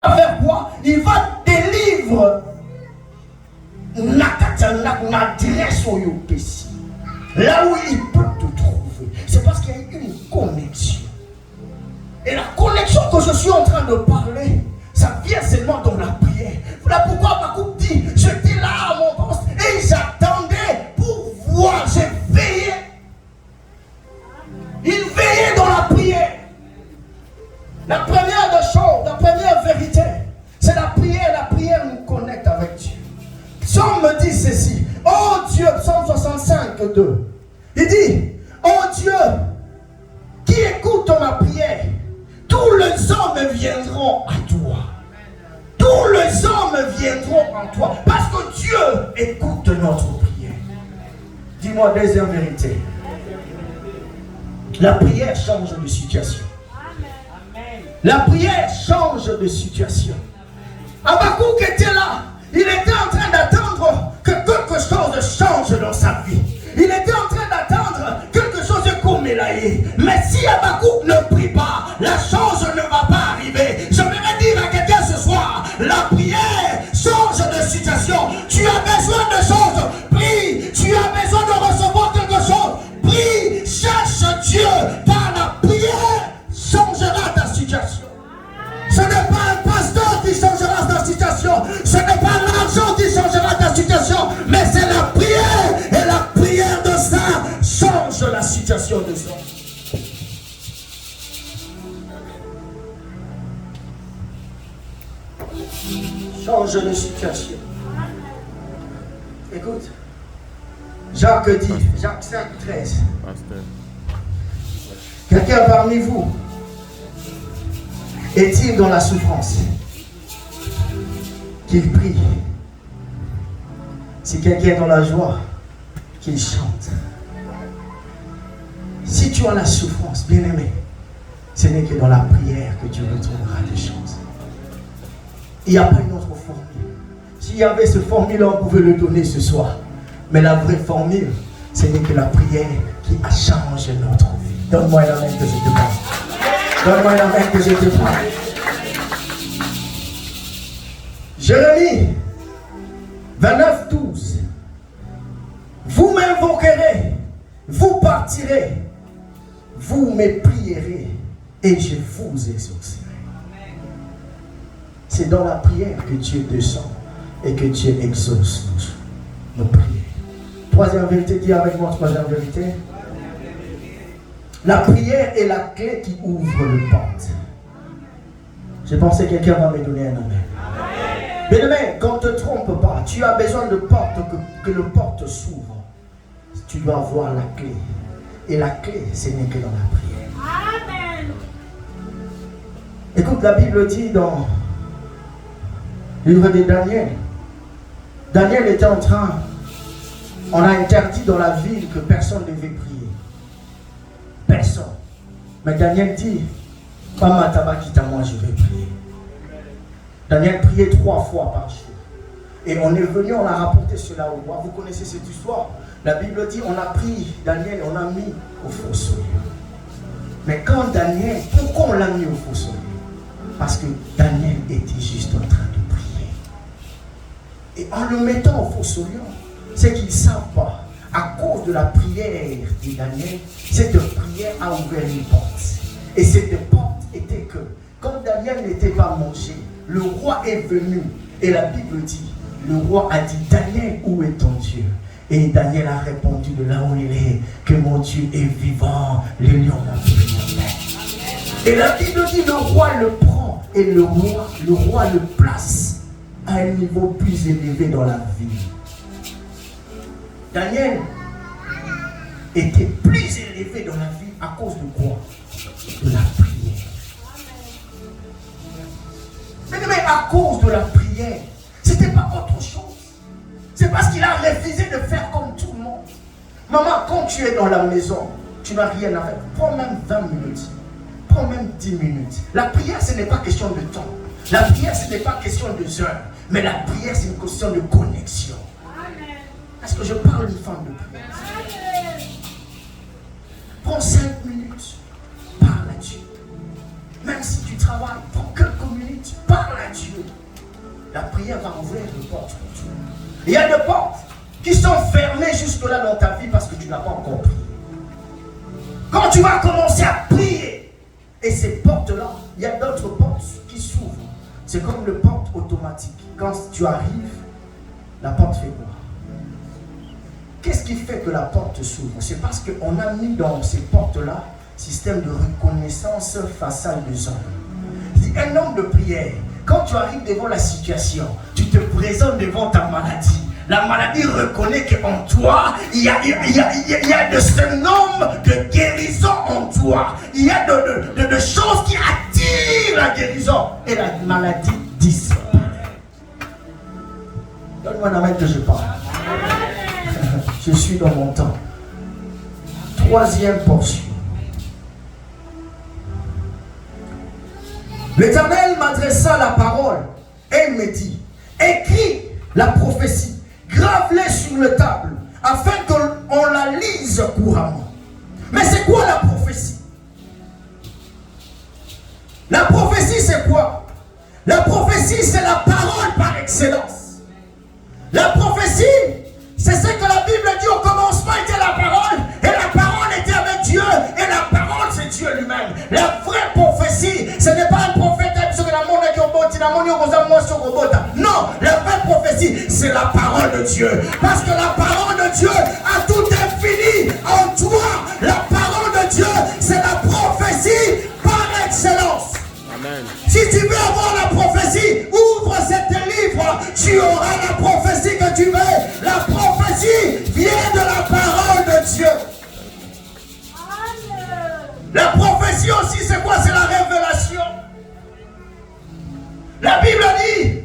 faire quoi? Il va délivrer l'adresse au Yopessi. Là où il peut te trouver. C'est parce qu'il y a une connexion. Et la connexion que je suis en train de parler, ça vient seulement dans la prière. Voilà pourquoi Habakkuk dit, j'étais là à mon poste et j'attendais pour voir, j'ai veillé. Il veillait dans la prière. La première des choses, la première vérité, c'est la prière. La prière nous connecte avec Dieu. Psaume me dit ceci. Oh Dieu, Psaume 65, 2. Il dit, oh Dieu, qui écoute ma prière, tous les hommes viendront à toi. Tous les hommes viendront en toi. Parce que Dieu écoute notre prière. Dis-moi deuxième vérité. La prière change de situation. La prière change de situation. Habakkuk était là. Il était en train d'attendre que quelque chose change dans sa vie. Il était en train d'attendre quelque chose comme Élaïe. Mais si Habakkuk ne prie pas, la chose ne va pas arriver. Je voudrais dire à quelqu'un ce soir, la prière change de situation. Tu as besoin de choses, prie. Tu as besoin de recevoir quelque chose, prie. Cherche Dieu par la prière, changera ta situation. Ce n'est pas un pasteur qui changera ta situation. Ce n'est pas l'argent qui changera ta situation. Mais c'est la prière. Et la prière de ça change la situation de ça. Change de situation. Écoute. Jacques dit, Jacques 5, 13. Quelqu'un parmi vous est-il dans la souffrance? Qu'il prie. Si quelqu'un est dans la joie, qu'il chante. Si tu as la souffrance, bien-aimé, ce n'est que dans la prière que tu retrouveras des choses. Il n'y a pas une autre formule. S'il y avait ce formule, on pouvait le donner ce soir. Mais la vraie formule, ce n'est que la prière qui a changé notre vie. Donne-moi la main que je te parle. Donne-moi la main que je te parle. Jérémie 29, 12. Vous m'invoquerez, vous partirez, vous me prierez et je vous exaucerai. C'est dans la prière que Dieu descend et que Dieu exauce nos prières. Troisième vérité, dis avec moi troisième vérité. La prière est la clé qui ouvre le porte. Je pensais que quelqu'un va me donner un amen. Mais demain, quand ne te trompe pas, tu as besoin de porte, que le porte s'ouvre. Tu dois avoir la clé. Et la clé, ce n'est que dans la prière. Amen. Écoute, la Bible dit dans le livre de Daniel. Daniel était en train, on a interdit dans la ville que personne ne devait prier. Personne. Mais Daniel dit, pas ma tabakita, moi je vais prier. Daniel priait 3 fois par jour. Et on est venu, on a rapporté cela au roi. Vous connaissez cette histoire? La Bible dit, on a pris Daniel et on l'a mis au fossoyeur. Mais quand Daniel, pourquoi on l'a mis au fossoyeur? Parce que Daniel était juste en train de prier. Et en le mettant au fossoyeur, c'est qu'ils ne savent pas. À cause de la prière de Daniel, cette prière a ouvert une porte. Et cette porte était que, quand Daniel n'était pas mangé, le roi est venu. Et la Bible dit, le roi a dit, Daniel, où est ton Dieu? Et Daniel a répondu de là où il est, que mon Dieu est vivant, les lions m'ont pris. Et la Bible dit, le roi le prend et le roi le place à un niveau plus élevé dans la vie. Daniel était plus élevé dans la vie à cause de quoi? De la prière. Mais à cause de la prière, c'était pas autre chose. C'est parce qu'il a refusé de faire comme tout le monde. Maman, quand tu es dans la maison, tu n'as rien à faire. Prends même 20 minutes. Prends même 10 minutes. La prière, ce n'est pas question de temps. La prière, ce n'est pas question de heures. Mais la prière, c'est une question de connexion. Est-ce que je parle d'une femme de prière? Prends 5 minutes. Parle à Dieu. Même si tu travailles, prends quelques minutes. minutes, parle à Dieu. La prière va ouvrir des portes pour Dieu. Il y a des portes qui sont fermées jusque-là dans ta vie parce que tu n'as pas encore prié. Quand tu vas commencer à prier, et ces portes-là, il y a d'autres portes qui s'ouvrent. C'est comme une porte automatique. Quand tu arrives, la porte fait quoi? Qu'est-ce qui fait que la porte s'ouvre? C'est parce qu'on a mis dans ces portes-là système de reconnaissance faciale des hommes. Un homme de prière, quand tu arrives devant la situation, tu te présentes devant ta maladie. La maladie reconnaît qu'en toi, il y a de ce nombre de guérisons en toi. Il y a de choses qui attirent la guérison. Et la maladie disparaît. Donne-moi un amen que je parle. Je suis dans mon temps. Troisième portion. L'Éternel m'adressa la parole et il me dit, écris la prophétie, grave-les sur le table, afin qu'on la lise couramment. Mais c'est quoi la prophétie? La prophétie c'est quoi? La prophétie c'est la parole par excellence. La prophétie c'est ce que la Bible dit au commencement était la parole, et la parole était avec Dieu, et la parole c'est Dieu lui-même. La vraie prophétie, ce n'est pas un prophète non, la vraie prophétie, c'est la parole de Dieu. Parce que la parole de Dieu a tout infini en toi. La parole de Dieu, c'est la prophétie par excellence. Amen. Si tu veux avoir la prophétie, ouvre cet livre, tu auras la prophétie que tu veux. La prophétie vient de la parole de Dieu. La prophétie aussi, c'est quoi? C'est la révélation. La Bible dit,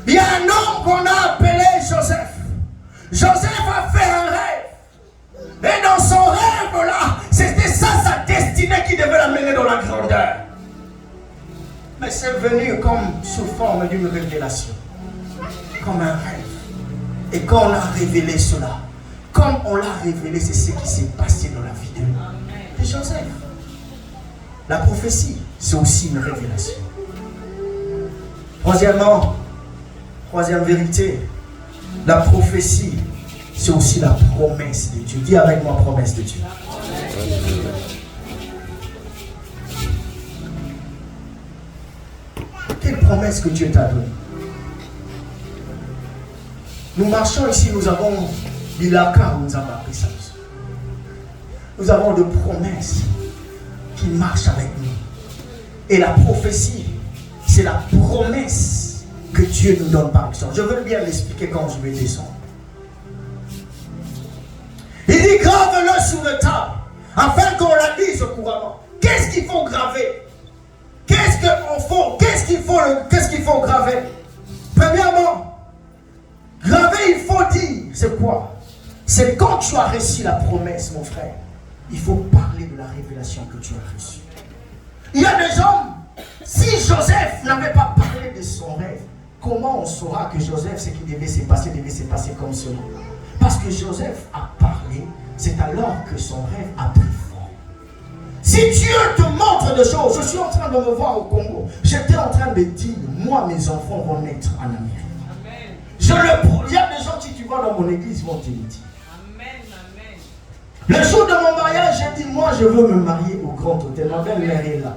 il y a un homme qu'on a appelé Joseph. Joseph a fait un rêve. Et dans son rêve-là, c'était ça sa destinée qui devait l'amener dans la grandeur. Mais c'est venu comme sous forme d'une révélation. Comme un rêve. Et quand on a révélé cela, comme on l'a révélé, c'est ce qui s'est passé dans la vie de Joseph. La prophétie, c'est aussi une révélation. Troisièmement, troisième vérité, la prophétie, c'est aussi la promesse de Dieu. Dis avec moi, promesse de Dieu. Quelle promesse que Dieu t'a donnée? Nous marchons ici, nous avons l'Ilaka, nous avons appris ça. Nous avons de promesses qui marchent avec nous. Et la prophétie, c'est la promesse que Dieu nous donne par exemple. Je veux bien l'expliquer quand je vais descendre. Il dit grave-le sur le table afin qu'on la lise couramment. Qu'est-ce qu'il faut graver? Qu'est-ce qu'il faut graver? Premièrement, graver, il faut dire, c'est quoi? C'est quand tu as reçu la promesse, mon frère, il faut parler de la révélation que tu as reçue. Il y a des hommes, si Joseph n'avait pas parlé de son rêve, comment on saura que Joseph, ce qui devait se passer comme cela? Parce que Joseph a parlé, c'est alors que son rêve a pris forme. Si Dieu te montre des choses, je suis en train de me voir au Congo, j'étais en train de dire, moi mes enfants vont naître en Amérique. Amen. Il y a des gens qui tu vois dans mon église vont te le dire. Amen, amen. Le jour de mon mariage, j'ai dit, moi je veux me marier au Grand Hôtel, ma belle-mère est là.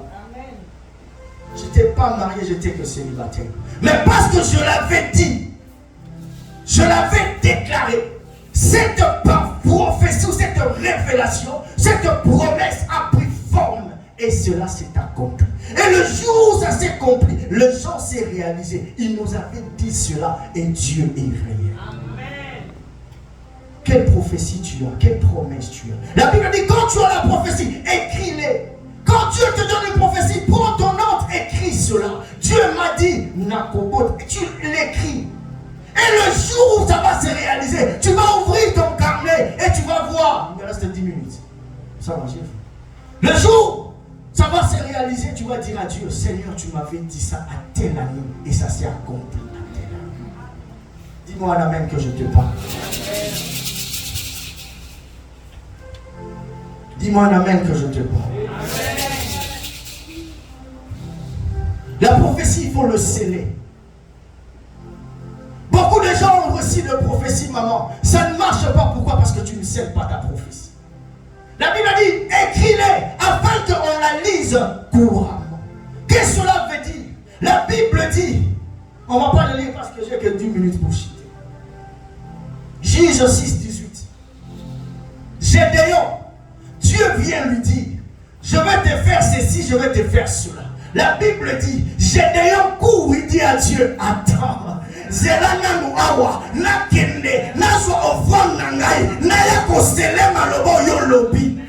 Je n'étais pas marié, j'étais que célibataire. Mais parce que je l'avais dit, je l'avais déclaré, cette prophétie, cette révélation, cette promesse a pris forme et cela s'est accompli. Et le jour où ça s'est accompli, le jour s'est réalisé. Il nous avait dit cela et Dieu est réel. Amen. Quelle prophétie tu as? Quelle promesse tu as? La Bible dit quand tu as la prophétie, écris-les. Quand Dieu te donne une prophétie, prends ton ordre, écris cela. Dieu m'a dit, Nakobot, tu l'écris. Et le jour où ça va se réaliser, tu vas ouvrir ton carnet et tu vas voir. Il me reste 10 minutes. Ça va, j'ai vu. Le jour, ça va se réaliser, tu vas dire à Dieu, Seigneur, tu m'avais dit ça à telle année et ça s'est accompli à telle année. Dis-moi un amen que je te parle. Dis-moi un amen que je te parle. La prophétie, il faut le sceller. Beaucoup de gens ont reçu de prophéties, maman. Ça ne marche pas. Pourquoi? Parce que tu ne scelles pas ta prophétie. La Bible dit, écris-les afin qu'on la lise couramment. Qu'est-ce que cela veut dire? La Bible dit, on ne va pas le lire parce que j'ai que 10 minutes pour citer. Juge 6, 18. Gédéon, Dieu vient lui dire, je vais te faire ceci, je vais te faire cela. La Bible dit, Gédéon court, il dit à Dieu, attends. Zelana nuawa, na kende, na so offrande nangai, na ya kostele malobo yo lobi.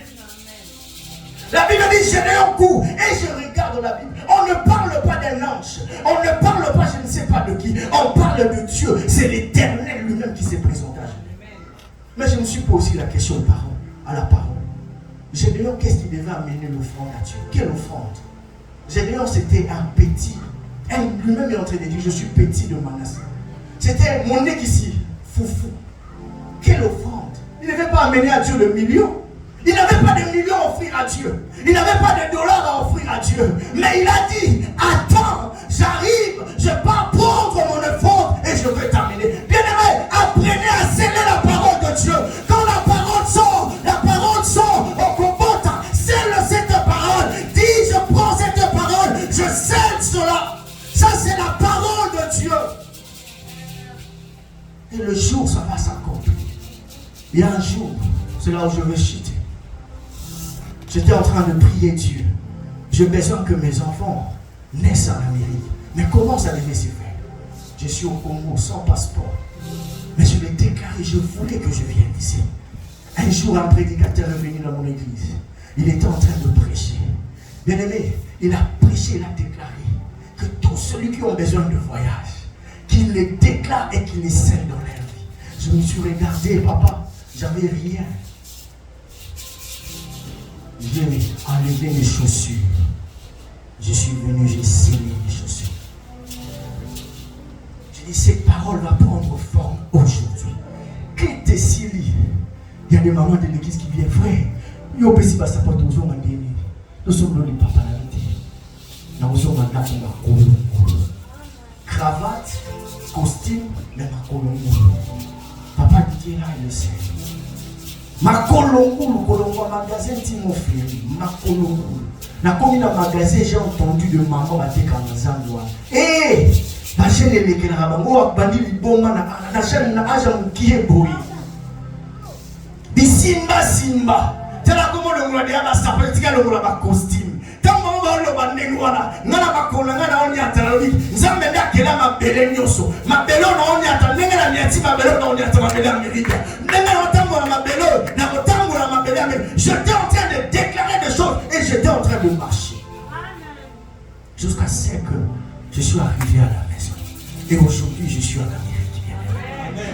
La Bible dit, Gédéon court, et je regarde la Bible. On ne parle pas d'un ange, on ne parle pas je ne sais pas de qui, on parle de Dieu. C'est l'Éternel lui-même qui s'est présenté à Gédéon. Mais je me suis posé la question à la parole. Gédéon, qu'est-ce qui devait amener l'offrande à Dieu? Quelle offrande? Gédéon, c'était un petit. Lui-même est en train de dire, je suis petit de Manassé. C'était mon nez ici, foufou. Quelle offrande! Il ne devait pas amener à Dieu le million. Il n'avait pas de millions à offrir à Dieu. Il n'avait pas de dollars à offrir à Dieu. Mais il a dit, attends, j'arrive, je pars prendre mon offrande et je vais t'amener. Bien-aimé, apprenez à sceller la parole de Dieu. Quand la parole sort, on comporte, scelle cette parole. Dis, je prends cette parole, je scelle cela. Ça, c'est la parole de Dieu. Et le jour, ça va s'accomplir. Il y a un jour, c'est là où je veux chuter. J'étais en train de prier Dieu. J'ai besoin que mes enfants naissent en Amérique. Mais comment ça devait se faire? Je suis au Congo sans passeport. Mais je l'ai déclaré, je voulais que je vienne ici. Un jour, un prédicateur est venu dans mon église. Il était en train de prêcher. Bien aimé, il a prêché, il a déclaré que tous ceux qui ont besoin de voyage, qu'ils les déclarent et qu'ils les scellent dans leur vie. Je me suis regardé, papa, j'avais rien. J'ai enlevé mes chaussures. Je suis venu, j'ai scellé mes chaussures. J'ai dit, cette parole va prendre forme aujourd'hui. Qui te scellé? Il y a des mamans de l'église qui viennent, frère. Yo pesi ba sapato zo mandeni. Nous sommes les papas la vie. Nous sommes en cravate, costume, mais ma colombo. Papa dit là, il le sait. Ma colombo, le magasin, mon frère. Ma colombo. Na comme dans le magasin, j'ai entendu de maman battre comme un zandoua. Eh! Ma chaîne est les Kenarabango, a bandi les bombes, na chaîne na agent qui est boui. Di Simba. Tela comment le monde a sa politique, le monde a costume. Tant maman va le bande noir. Nana ba kola ngana on y attend. Nzambe na kela ma belle nyoso. Ma belle on y attend. Nenga na miati ma belle on y attend ma belle Amérique. Nenga na otambo ma belle, na otambo ma belle Amérique. J'étais en train de déclarer des choses et j'étais en train de marcher. Jusqu'à ce que je suis arrivé à la maison. Et aujourd'hui, je suis en Amérique.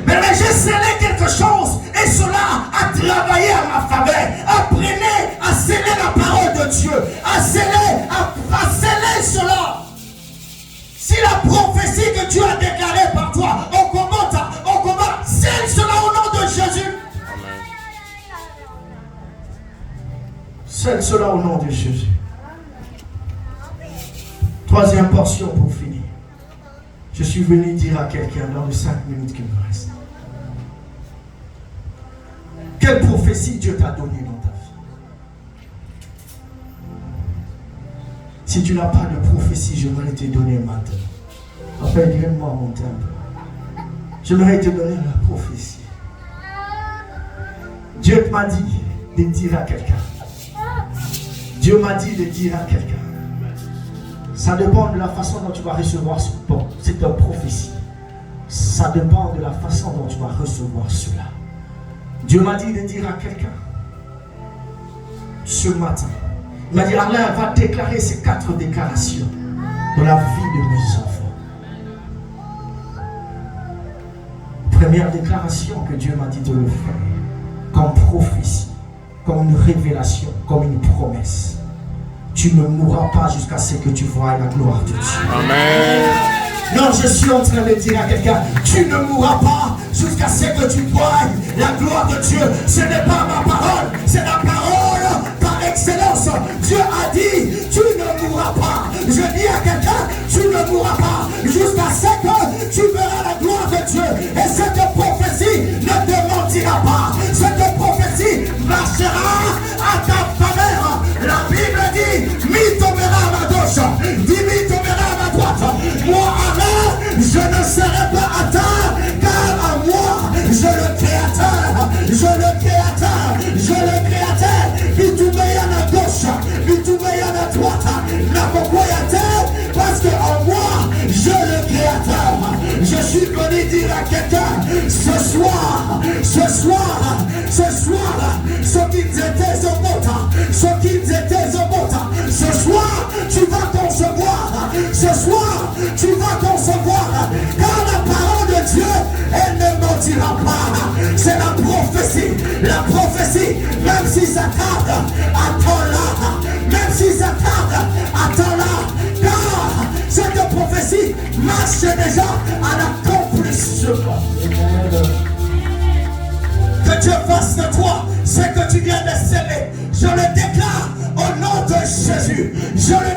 Mais j'ai scellé quelque chose et cela a travaillé à ma faveur. Apprenez à sceller la parole de Dieu, à sceller cela. Si la prophétie que Dieu a déclarée par toi, on combat, scelle cela au nom de Jésus. Scelle cela au nom de Jésus. Troisième portion pour finir. Je suis venu dire à quelqu'un dans les 5 minutes qui me restent. Quelle prophétie Dieu t'a donnée dans ta vie? Si tu n'as pas de prophétie, je vais te donner maintenant. Appelle, viens-moi mon temple. J'aimerais te donner la prophétie. Dieu m'a dit de dire à quelqu'un. Dieu m'a dit de dire à quelqu'un. Ça dépend de la façon dont tu vas recevoir cette prophétie. Ça dépend de la façon dont tu vas recevoir cela. Dieu m'a dit de dire à quelqu'un ce matin. Il m'a dit, Alain va déclarer ces 4 déclarations dans la vie de mes enfants. Première déclaration que Dieu m'a dit de le faire, comme prophétie, comme une révélation, comme une promesse. Tu ne mourras pas jusqu'à ce que tu voies la gloire de Dieu. Amen. Non, je suis en train de dire à quelqu'un, tu ne mourras pas jusqu'à ce que tu voies la gloire de Dieu. Ce n'est pas ma parole, c'est la parole par excellence. Dieu a dit, tu ne mourras pas. Je dis à quelqu'un, tu tu ne mourras pas jusqu'à ce que tu verras la gloire de Dieu. Et cette prophétie ne te mentira pas. Cette prophétie marchera à ta faveur. La Bible dit, mi tombera à ma gauche, dit mi tombera à ma droite. Moi, alors, je ne serai pas atteint, car à moi, je le créateur, je le créateur, qui tout met à la gauche, qui tout met à la droite, n'a pas quoi parce que en moi, je le créateur. Je suis venu dire à quelqu'un, ce soir, ce qu'ils étaient au montant, ce soir, tu vas concevoir, car la parole de Dieu, elle ne mentira pas. C'est la prophétie, même si ça tarde, attends-la, car cette prophétie marche déjà à l'accomplissement. Que Dieu fasse de toi ce que tu viens de s'aimer. Je le déclare au nom de Jésus. Je le